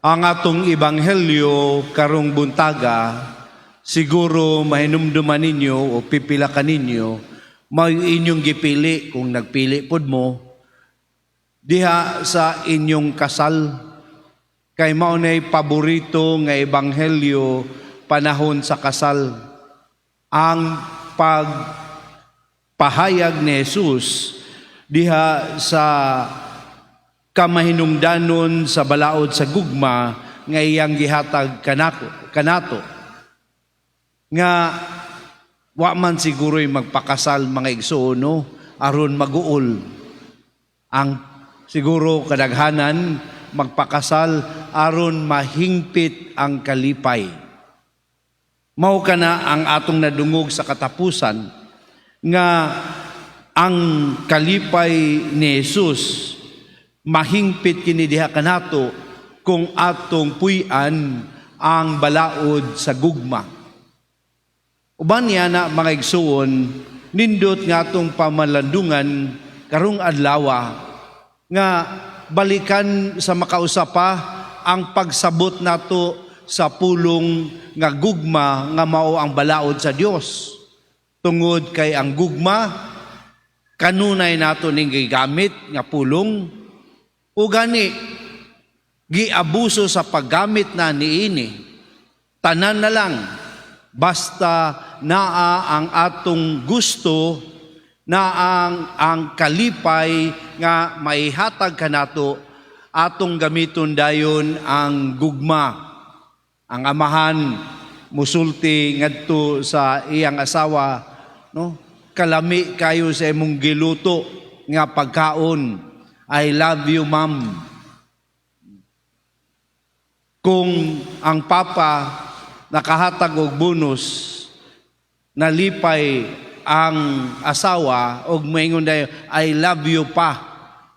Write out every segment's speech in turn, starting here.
Ang atong ebanghelyo karong buntaga, siguro mahinumduman ninyo o pipila ka ninyo, may inyong gipili kung nagpili pod mo, diha sa inyong kasal. Kay maunay paborito nga ebanghelyo panahon sa kasal. Ang pagpahayag ni Jesus diha sa kamahinungdanon sa balaod sa gugma nga iyang gihatag kanato nga wa man siguro'y magpakasal mga igsuono aron maguol. Ang siguro kadaghanan magpakasal aron mahingpit ang kalipay. Mao kana ang atong nadungog sa katapusan nga ang kalipay ni Jesus mahingpit kini diha kanato kung atong puy-an ang balaod sa gugma. Uban niya na mga igsuon, nindot nga atong pamalandungan karong adlaw nga balikan sa makausapa ang pagsabot nato sa pulong nga gugma nga mao ang balaod sa Dios. Tungod kay ang gugma kanunay nato ning gigamit nga pulong o gani, giabuso sa paggamit na niini. Tanan na lang, basta naa ang atong gusto, na ang kalipay nga maihatag kanato, atong gamiton dayon ang gugma. Ang amahan, musulti ngadto sa iyang asawa, no? Kalami kayo sa imong giluto nga pagkaon. I love you, ma'am. Kung ang papa nakahatag og bonus, nalipay ang asawa og moingon dayo, I love you pa,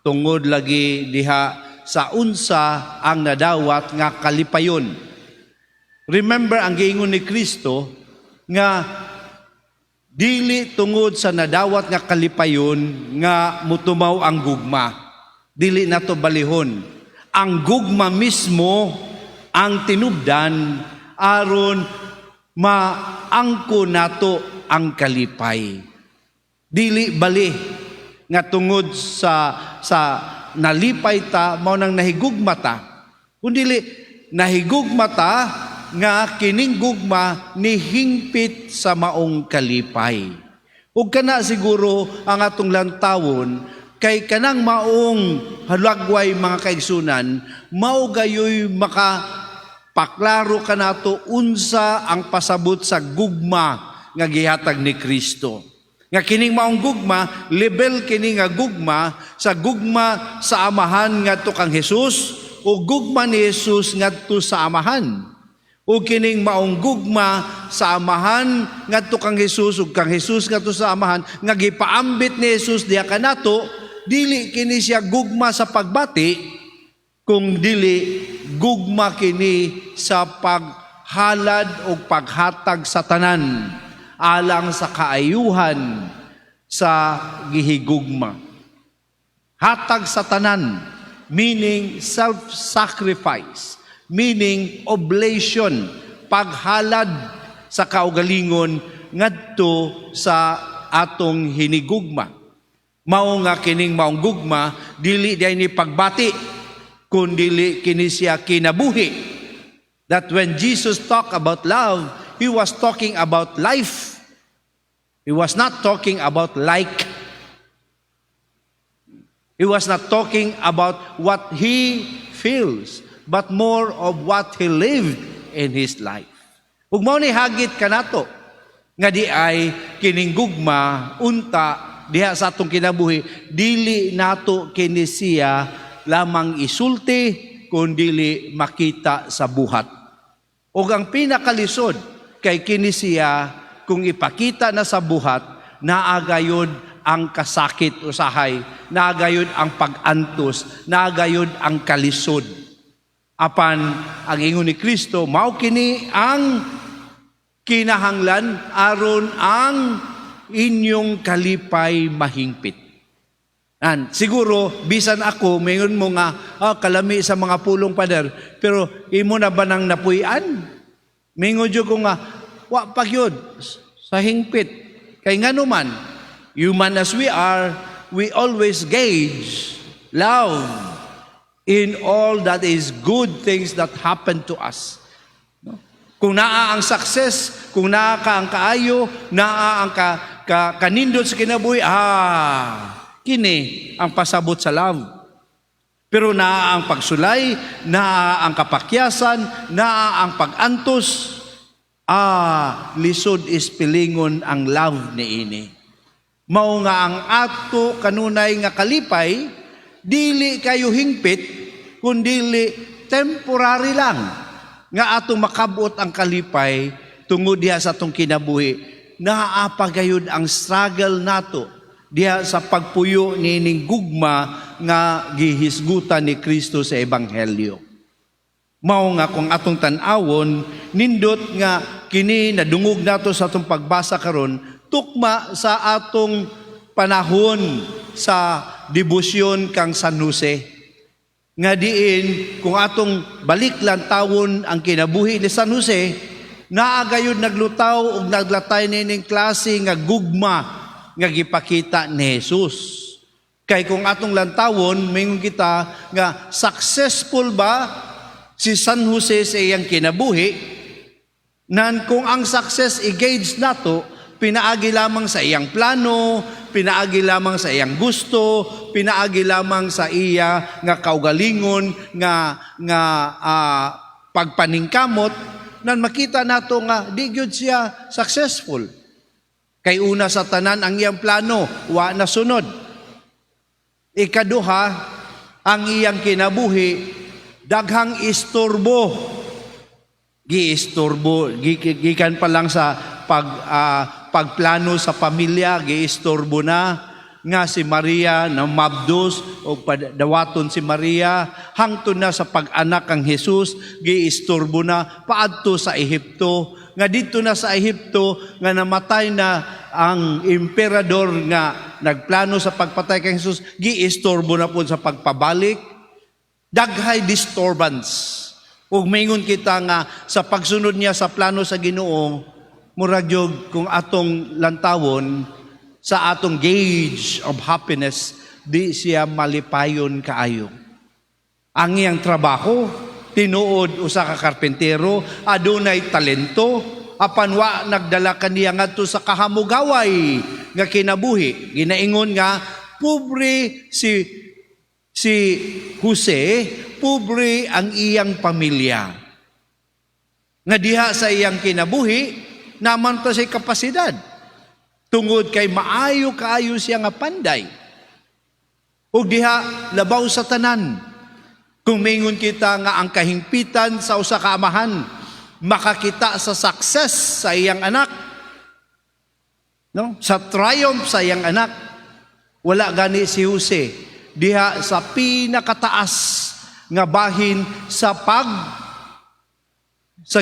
tungod lagi diha sa unsa ang nadawat nga kalipayon. Remember ang giingon ni Kristo nga dili tungod sa nadawat nga kalipayon nga mutumaw ang gugma. Dili nato balihon. Ang gugma mismo ang tinubdan aron maangko nato ang kalipay. Dili bali nga tungod sa nalipay ta mao nang nahigugma ta. Kundi nahigugma ta nga kining gugma ni hingpit sa maong kalipay. Ug kana siguro ang atong lantawon kay kanang maong halagway mga kaigsunan, mao gayoy makapaklaro kanato unsa ang pasabot sa gugma nga gihatag ni Kristo. Nga kining maong gugma, level kini nga gugma sa amahan ngadto kang Hesus o gugma ni Hesus ngadto sa amahan. O kining maong gugma sa amahan ngadto kang Hesus ug kang Hesus ngadto sa amahan nga gipaambit ni Hesus diha kanato. Dili kini siya gugma sa pagbati, kung dili gugma kini sa paghalad o paghatag sa tanan alang sa kaayuhan sa gihigugma. Hatag sa tanan, meaning self-sacrifice, meaning oblation, paghalad sa kaugalingon ngadto sa atong hinigugma. Mao nga kining maong gugma, dili diay ni pagbati, kundi kini siya kinabuhi. That when Jesus talked about love, He was talking about life. He was not talking about like. He was not talking about what He feels, but more of what He lived in His life. Ug mao ni hagit kanato, nga di ay kining gugma, unta, diha sa atong kinabuhi, dili nato kini siya lamang isulti, kundi makita sa buhat. O ang pinakalisod, kay kini siya, kung ipakita na sa buhat, naagayod ang kasakit usahay, naagayod ang pag-antos, naagayod ang kalisod. Apan, ang ingon ni Kristo, mao kini ang kinahanglan aron ang inyong kalipay mahingpit. Siguro, bisan ako, mayon mo nga, kalami sa mga pulong pader, pero imo na ba nang napuyan? Mingon jud ko nga, wa pa gyud sa hingpit. Kay ngano man, human as we are, we always gauge love in all that is good things that happen to us. No? Kung naa ang success, kung naa ka ang kaayo, naa ang kanindot sa kinabuhi, kini ang pasabot sa love. Pero naa ang pagsulay, naa ang kapakyasan, naa ang pag-antos, lisod is pilingon ang love ni ini. Mao nga ang ato kanunay nga kalipay, dili kayo hingpit, kundili temporary lang. Nga atong makabot ang kalipay, tungod diha sa atong kinabuhi, naapagayod ang struggle nato diha sa pagpuyo nining gugma nga gihisgutan ni Kristo sa Ebanghelyo. Mao nga kung atong tan-awon, nindot nga kini nadungog nato sa atong pagbasa karon, tukma sa atong panahon sa debosyon kang San Jose. Nga diin, kung atong baliklan tawon ang kinabuhi ni San Jose, naagayod naglutaw ug naglatay nining klase nga gugma nga gipakita ni Jesus. Kay kung atong lantawon, mingon kita nga successful ba si San Jose sa iyang kinabuhi, nan kung ang success i-gauge nato, pinaagi lamang sa iyang plano, pinaagi lamang sa iyang gusto, pinaagi lamang sa iya nga kaugalingon, nga pagpaningkamot, nan makita nato nga di gyud siya successful. Kay una sa tanan ang iyang plano, wa nasunod. Ikaduha, ang iyang kinabuhi, daghang istorbo. Gikan pa lang sa pagplano sa pamilya, giistorbo na nga si Maria na mabdos o dawaton si Maria, hangtod na sa pag-anak ang Jesus, giistorbo na paadto sa Ehipto. Nga dito na sa Ehipto, nga namatay na ang emperador nga nagplano sa pagpatay kay Jesus, giistorbo na po sa pagpabalik. Daghay disturbance. Ug maingon kita nga sa pagsunod niya sa plano sa Ginoo, murag jud kung atong lantawon sa atong gauge of happiness, di siya malipayon kaayo. Ang iyang trabaho, tinuod usa ka karpentero, adunay talento, apan wa nagdala kaniya ngadto sa kahamugaway nga kinabuhi. Ginaingon nga pobre si Jose, pobre ang iyang pamilya. Nga diha sa iyang kinabuhi, naman to sa kapasidad. Tungod kay maayo kaayo siya nga panday. Ug diha labaw sa tanan. Kung maingon kita nga ang kahingpitan sa usa ka amahan, makakita sa success sa iyang anak, no? Sa triumph sa iyang anak, wala gani si Jose diha sa pinakataas nga bahin sa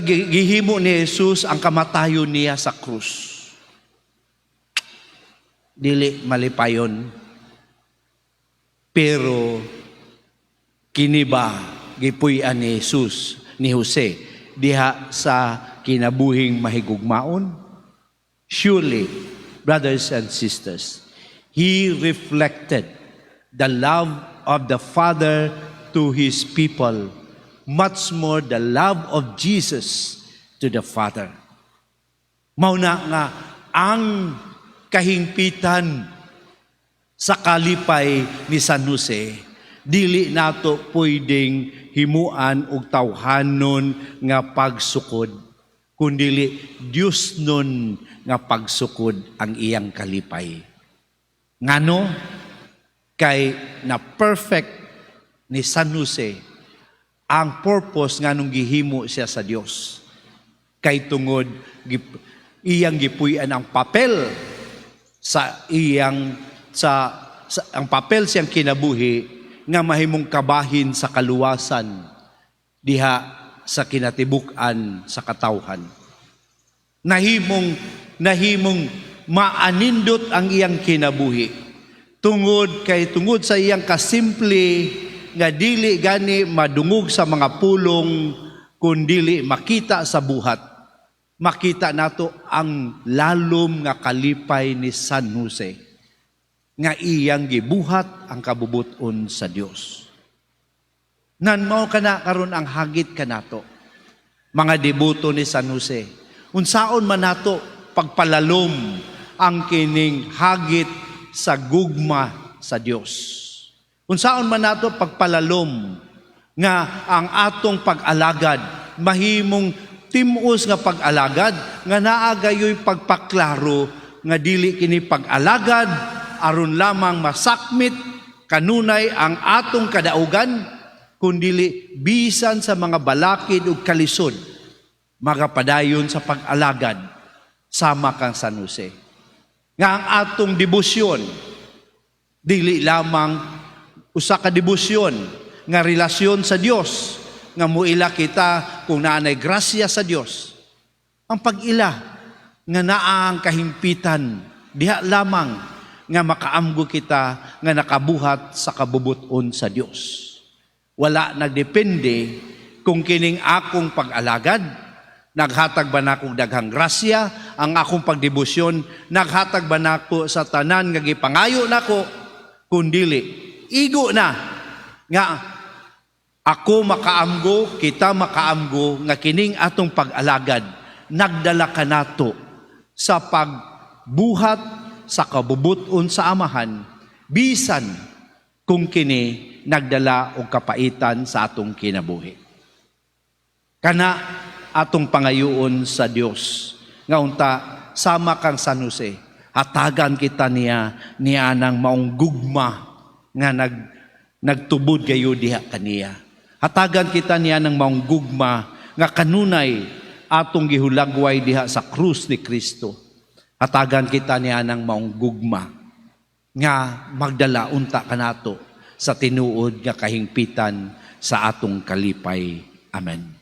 gihimo ni Jesus ang kamatayon niya sa krus. Dili malipayon. Pero kini ba gipuy-an ni Jesus, ni Jose, diha sa kinabuhing mahigugmaon? Surely, brothers and sisters, he reflected the love of the Father to his people, much more the love of Jesus to the Father. Mauna nga ang kahingpitan sa kalipay ni San Jose, dili nato pwedeng himuan og tawhanon nga pagsukod, kundili Dios nun nga pagsukod ang iyang kalipay. Ngano? Kay na perfect ni San Jose ang purpose nga nung gihimo siya sa Dios. Kay tungod iyang gipuy-an ang papel sa iyang ang papel siyang kinabuhi nga mahimong kabahin sa kaluwasan diha sa kinatibuk-an sa katawhan. Nahimong maanindot ang iyang kinabuhi tungod sa iyang kasimple nga dili gani madungog sa mga pulong kundili makita sa buhat. Makita nato ang lalom nga kalipay ni San Jose nga iyang gibuhat ang kabubuton sa Dios. Nan mao kana karon ang hagit kanato mga deboto ni San Jose. Unsaon man nato pagpalalom ang kining hagit sa gugma sa Dios. Unsaon man nato pagpalalom nga ang atong pag-alagad mahimong timus nga pag-alagad nga naa gayoy pagpaklaro nga dili kini pag-alagad aron lamang masakmit kanunay ang atong kadaugan kundili bisan sa mga balakid ug kalisod magapadayon sa pag-alagad sama kang San Jose. Nga ang atong debosyon dili lamang usa ka debosyon nga relasyon sa Dios nga muila kita kung naanay grasya sa Dios. Ang pag-ila nga naa ang kahimpitan diha lamang nga makaamgo kita nga nakabuhat sa kabubuton sa Dios. Wala nagdepende kung kining akong pag-alagad naghatag ba nako daghang grasya, ang akong pagdebosyon naghatag ba nako sa tanan nga gipangayo nako, kundili igo na nga ako makaamgo, kita makaamgo nga kining atong pag-alagad nagdala kanato sa pagbuhat sa kabubuton sa amahan bisan kung kini nagdala og kapaitan sa atong kinabuhi. Kana atong pangayoon sa Dios nga unta sama kang San Jose hatagan kita niya nang maong gugma nga nagtubod gayo diha kaniya. Hatagan kita niya ng maong gugma nga kanunay atong gihulagway diha sa krus ni Kristo. Hatagan kita niya ng maong gugma nga magdala unta kanato sa tinuod nga kahingpitan sa atong kalipay. Amen.